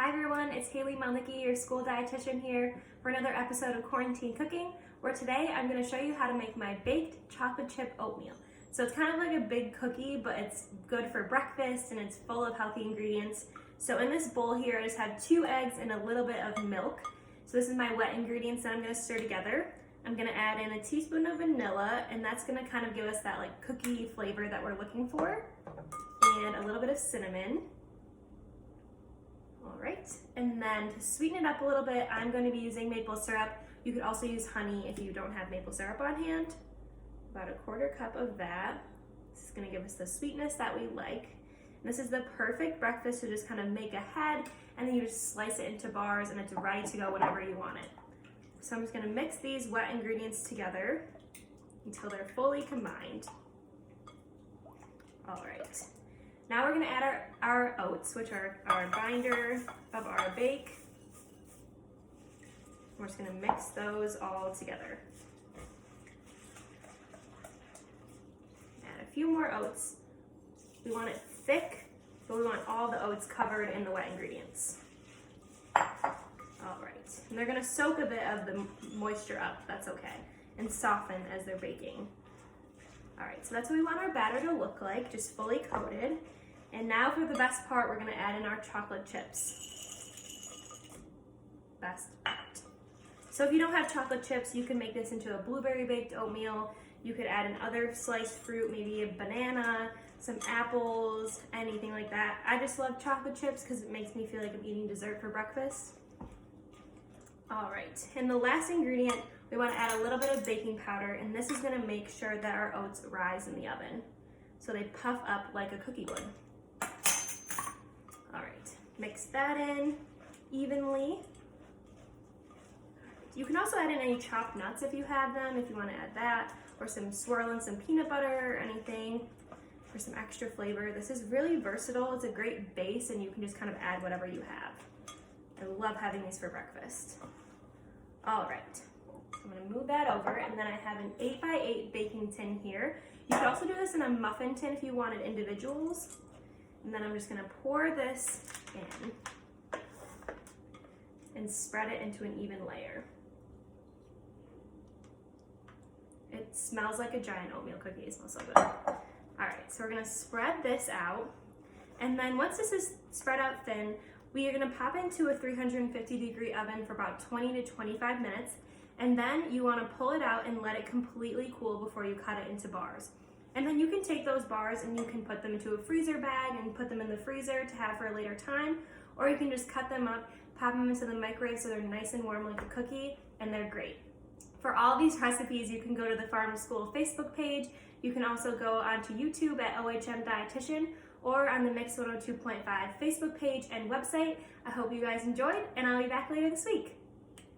Hi everyone, it's Haley Malnicki, your school dietitian here for another episode of Quarantine Cooking, where today I'm going to show you how to make my baked chocolate chip oatmeal. So it's kind of like a big cookie, but it's good for breakfast and it's full of healthy ingredients. So in this bowl here, I just have 2 eggs and a little bit of milk. So this is my wet ingredients that I'm going to stir together. I'm going to add in a teaspoon of vanilla, and that's going to kind of give us that like cookie flavor that we're looking for. And a little bit of cinnamon. All right, and then to sweeten it up a little bit, I'm going to be using maple syrup. You could also use honey if you don't have maple syrup on hand. About a 1/4 cup of that. This is going to give us the sweetness that we like. And this is the perfect breakfast to just kind of make ahead, and then you just slice it into bars and it's ready to go whenever you want it. So I'm just going to mix these wet ingredients together until they're fully combined. All right. Now we're going to add our oats, which are our binder of our bake. We're just going to mix those all together. Add a few more oats. We want it thick, but we want all the oats covered in the wet ingredients. All right, and they're going to soak a bit of the moisture up, that's okay, and soften as they're baking. All right, so that's what we want our batter to look like, just fully coated. And now for the best part, we're gonna add in our chocolate chips. Best part. So if you don't have chocolate chips, you can make this into a blueberry baked oatmeal. You could add in other sliced fruit, maybe a banana, some apples, anything like that. I just love chocolate chips because it makes me feel like I'm eating dessert for breakfast. All right, and the last ingredient, we wanna add a little bit of baking powder, and this is gonna make sure that our oats rise in the oven so they puff up like a cookie would. All right, mix that in evenly. You can also add in any chopped nuts if you have them, if you want to add that, or swirl in some peanut butter or anything for some extra flavor. This is really versatile. It's a great base, and you can just kind of add whatever you have. I love having these for breakfast. All right, so I'm going to move that over, and then I have an 8x8 baking tin here. You could also do this in a muffin tin if you wanted individuals. And then I'm just gonna pour this in and spread it into an even layer. It smells like a giant oatmeal cookie. It smells so good. All right, so we're gonna spread this out. And then once this is spread out thin, we are gonna pop into a 350-degree oven for about 20 to 25 minutes. And then you wanna pull it out and let it completely cool before you cut it into bars. And then you can take those bars and you can put them into a freezer bag and put them in the freezer to have for a later time, or you can just cut them up, pop them into the microwave so they're nice and warm like a cookie, and they're great. For all these recipes, you can go to the Farm to School Facebook page. You can also go onto YouTube at OHM Dietitian or on the Mix 102.5 Facebook page and website. I hope you guys enjoyed, and I'll be back later this week.